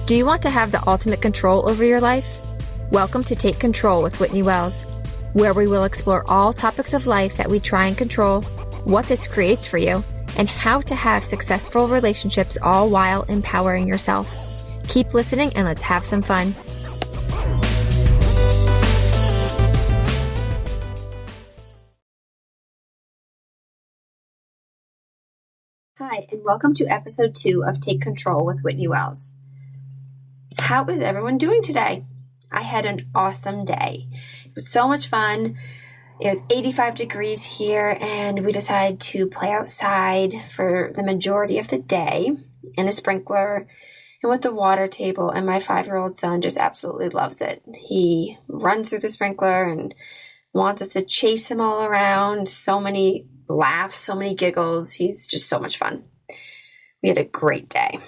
Do you want to have the ultimate control over your life? Welcome to Take Control with Whitney Wells, where we will explore all topics of life that we try and control, what this creates for you, and how to have successful relationships all while empowering yourself. Keep listening and let's have some fun. Hi, and welcome to episode 2 of Take Control with Whitney Wells. How is everyone doing today? I had an awesome day. It was so much fun. It was 85 degrees here, and we decided to play outside for the majority of the day in the sprinkler and with the water table, and my 5-year-old son just absolutely loves it. He runs through the sprinkler and wants us to chase him all around. So many laughs, so many giggles. He's just so much fun. We had a great day.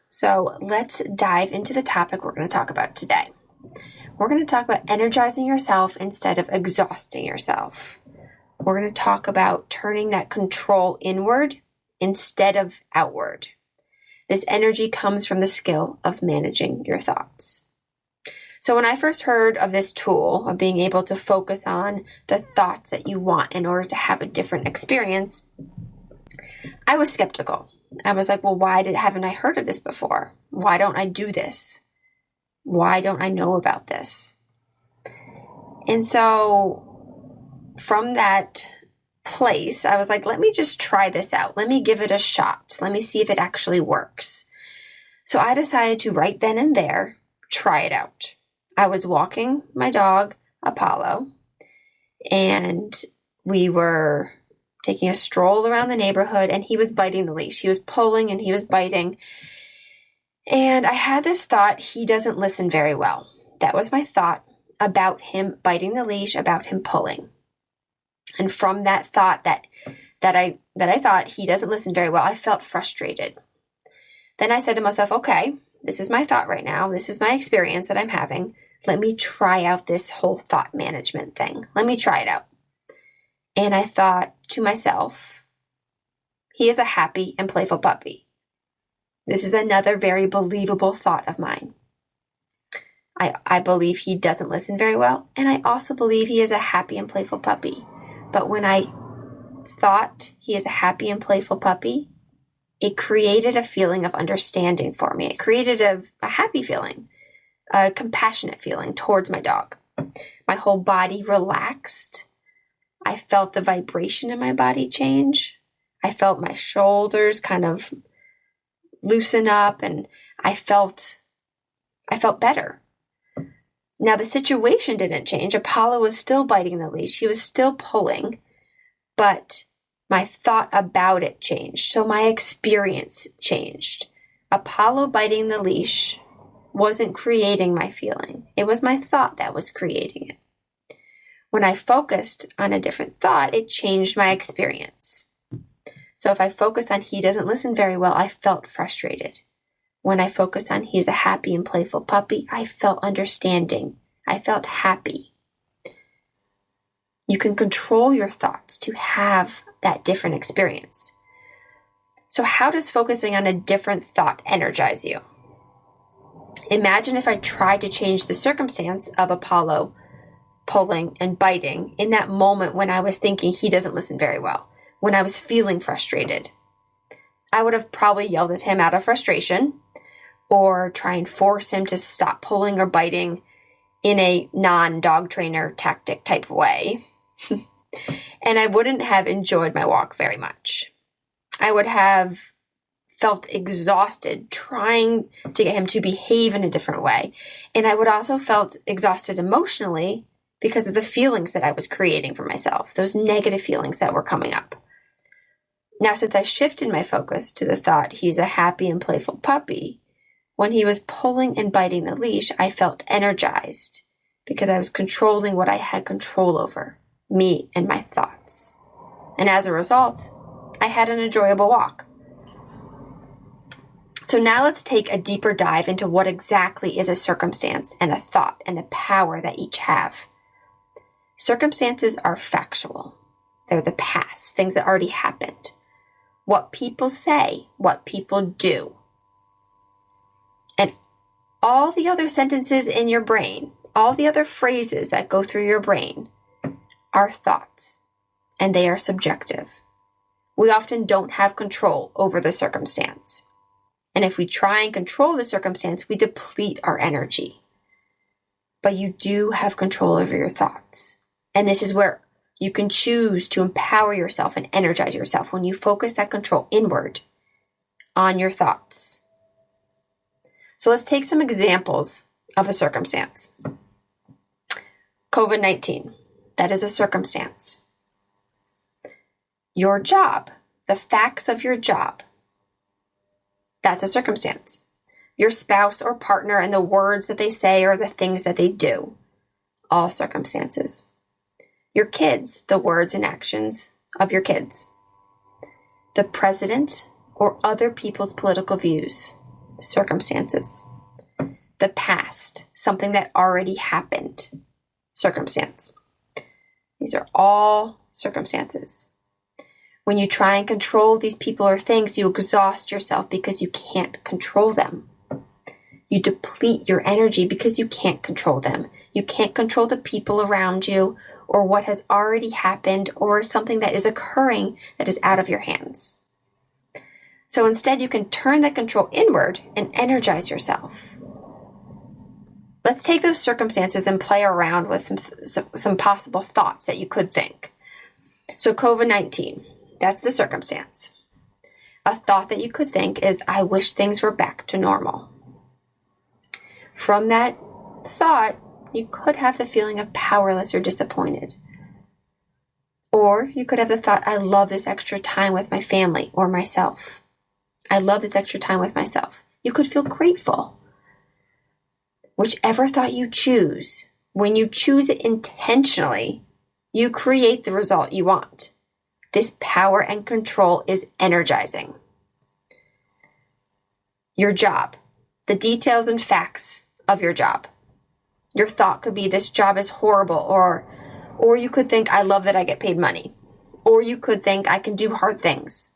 So let's dive into the topic we're going to talk about today. We're going to talk about energizing yourself instead of exhausting yourself. We're going to talk about turning that control inward instead of outward. This energy comes from the skill of managing your thoughts. So when I first heard of this tool of being able to focus on the thoughts that you want in order to have a different experience, I was skeptical. I was like, well, haven't I heard of this before? Why don't I do this? Why don't I know about this? And so from that place, I was like, let me just try this out. Let me give it a shot. Let me see if it actually works. So I decided to right then and there, try it out. I was walking my dog, Apollo, and we were taking a stroll around the neighborhood, and he was biting the leash. He was pulling and he was biting. And I had this thought, he doesn't listen very well. That was my thought about him biting the leash, about him pulling. And from that thought that I thought he doesn't listen very well, I felt frustrated. Then I said to myself, okay, this is my thought right now. This is my experience that I'm having. Let me try out this whole thought management thing. Let me try it out. And I thought to myself, he is a happy and playful puppy. This is another very believable thought of mine. I believe he doesn't listen very well, and I also believe he is a happy and playful puppy. But when I thought he is a happy and playful puppy, it created a feeling of understanding for me. It created a happy feeling, a compassionate feeling towards my dog. My whole body relaxed. I felt the vibration in my body change. I felt my shoulders kind of loosen up, and I felt better. Now the situation didn't change. Apollo was still biting the leash. He was still pulling, but my thought about it changed. So my experience changed. Apollo biting the leash wasn't creating my feeling. It was my thought that was creating it. When I focused on a different thought, it changed my experience. So if I focused on he doesn't listen very well, I felt frustrated. When I focused on he's a happy and playful puppy, I felt understanding. I felt happy. You can control your thoughts to have that different experience. So how does focusing on a different thought energize you? Imagine if I tried to change the circumstance of Apollo pulling and biting in that moment when I was thinking he doesn't listen very well, when I was feeling frustrated. I would have probably yelled at him out of frustration or try and force him to stop pulling or biting in a non-dog trainer tactic type way. And I wouldn't have enjoyed my walk very much. I would have felt exhausted trying to get him to behave in a different way. And I would also felt exhausted emotionally because of the feelings that I was creating for myself, those negative feelings that were coming up. Now, since I shifted my focus to the thought he's a happy and playful puppy, when he was pulling and biting the leash, I felt energized because I was controlling what I had control over, me and my thoughts. And as a result, I had an enjoyable walk. So now let's take a deeper dive into what exactly is a circumstance and a thought and the power that each have. Circumstances are factual. They're the past, things that already happened. What people say, what people do. And all the other sentences in your brain, all the other phrases that go through your brain are thoughts, and they are subjective. We often don't have control over the circumstance. And if we try and control the circumstance, we deplete our energy. But you do have control over your thoughts. And this is where you can choose to empower yourself and energize yourself when you focus that control inward on your thoughts. So let's take some examples of a circumstance. COVID-19, that is a circumstance. Your job, the facts of your job, that's a circumstance. Your spouse or partner and the words that they say or the things that they do, all circumstances. Your kids, the words and actions of your kids. The president or other people's political views, circumstances. The past, something that already happened, circumstance. These are all circumstances. When you try and control these people or things, you exhaust yourself because you can't control them. You deplete your energy because you can't control them. You can't control the people around you or what has already happened or something that is occurring that is out of your hands. So instead, you can turn that control inward and energize yourself. Let's take those circumstances and play around with some possible thoughts that you could think. So COVID-19. That's the circumstance. A thought that you could think is, I wish things were back to normal. From that thought, you could have the feeling of powerless or disappointed. Or you could have the thought, I love this extra time with my family or myself. I love this extra time with myself. You could feel grateful. Whichever thought you choose, when you choose it intentionally, you create the result you want. This power and control is energizing. Your job, the details and facts of your job. Your thought could be, this job is horrible, or you could think, I love that I get paid money. Or you could think, I can do hard things.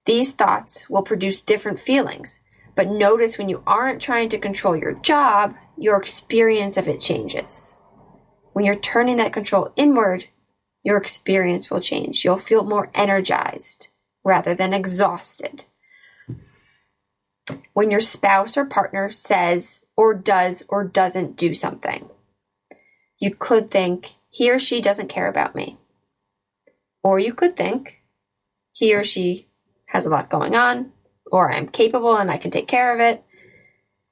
These thoughts will produce different feelings, but notice when you aren't trying to control your job, your experience of it changes. When you're turning that control inward, your experience will change. You'll feel more energized rather than exhausted. When your spouse or partner says or does or doesn't do something, you could think, he or she doesn't care about me. Or you could think, he or she has a lot going on, or I'm capable and I can take care of it.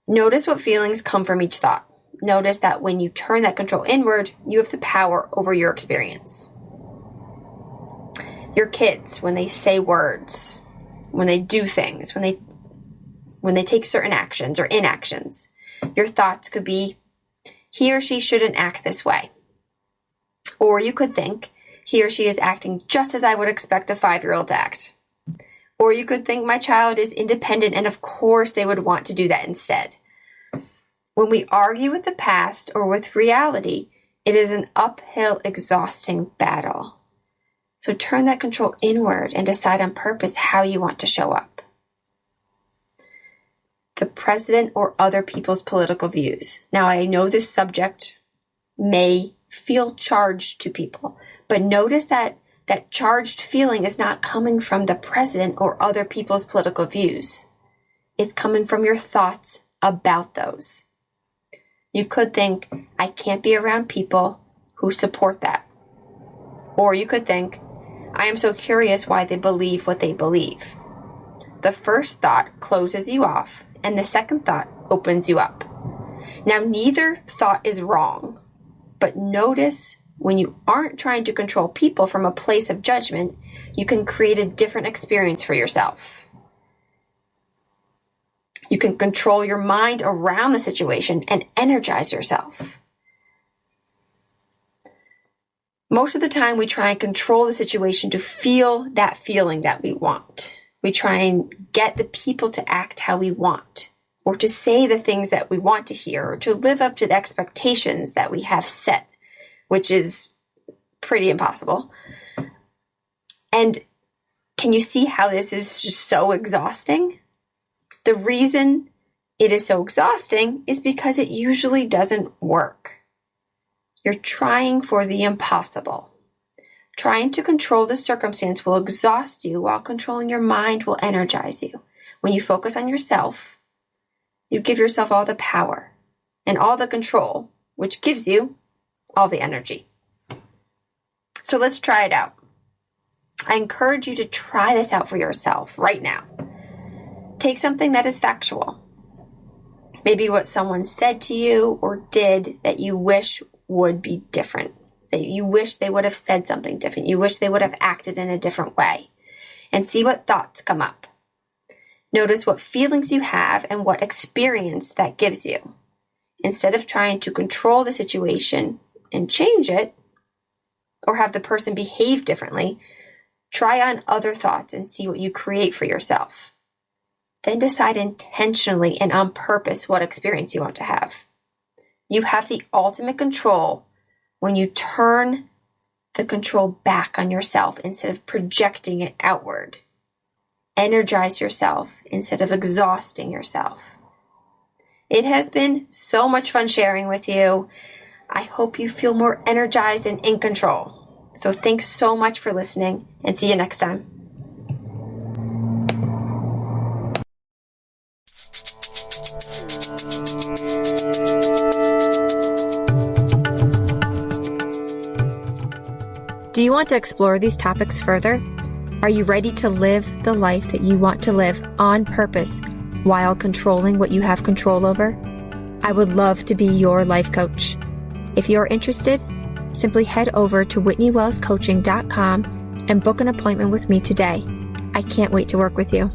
Notice what feelings come from each thought. Notice that when you turn that control inward, you have the power over your experience. Your kids, when they say words, when they do things, when they take certain actions or inactions, your thoughts could be, he or she shouldn't act this way. Or you could think, he or she is acting just as I would expect a 5-year-old to act. Or you could think, my child is independent and of course they would want to do that instead. When we argue with the past or with reality, it is an uphill, exhausting battle. So turn that control inward and decide on purpose how you want to show up. The president or other people's political views. Now, I know this subject may feel charged to people, but notice that that charged feeling is not coming from the president or other people's political views. It's coming from your thoughts about those. You could think, I can't be around people who support that. Or you could think, I am so curious why they believe what they believe. The first thought closes you off, and the second thought opens you up. Now, neither thought is wrong, but notice when you aren't trying to control people from a place of judgment, you can create a different experience for yourself. You can control your mind around the situation and energize yourself. Most of the time, we try and control the situation to feel that feeling that we want. We try and get the people to act how we want, or to say the things that we want to hear, or to live up to the expectations that we have set, which is pretty impossible. And can you see how this is just so exhausting? The reason it is so exhausting is because it usually doesn't work. You're trying for the impossible. Trying to control the circumstance will exhaust you, while controlling your mind will energize you. When you focus on yourself, you give yourself all the power and all the control, which gives you all the energy. So let's try it out. I encourage you to try this out for yourself right now. Take something that is factual. Maybe what someone said to you or did that you wish would be different. That you wish they would have said something different. You wish they would have acted in a different way. And see what thoughts come up. Notice what feelings you have and what experience that gives you. Instead of trying to control the situation and change it, or have the person behave differently, try on other thoughts and see what you create for yourself. Then decide intentionally and on purpose what experience you want to have. You have the ultimate control when you turn the control back on yourself instead of projecting it outward. Energize yourself instead of exhausting yourself. It has been so much fun sharing with you. I hope you feel more energized and in control. So thanks so much for listening, and see you next time. Do you want to explore these topics further? Are you ready to live the life that you want to live on purpose while controlling what you have control over? I would love to be your life coach. If you're interested, simply head over to whitneywellscoaching.com and book an appointment with me today. I can't wait to work with you.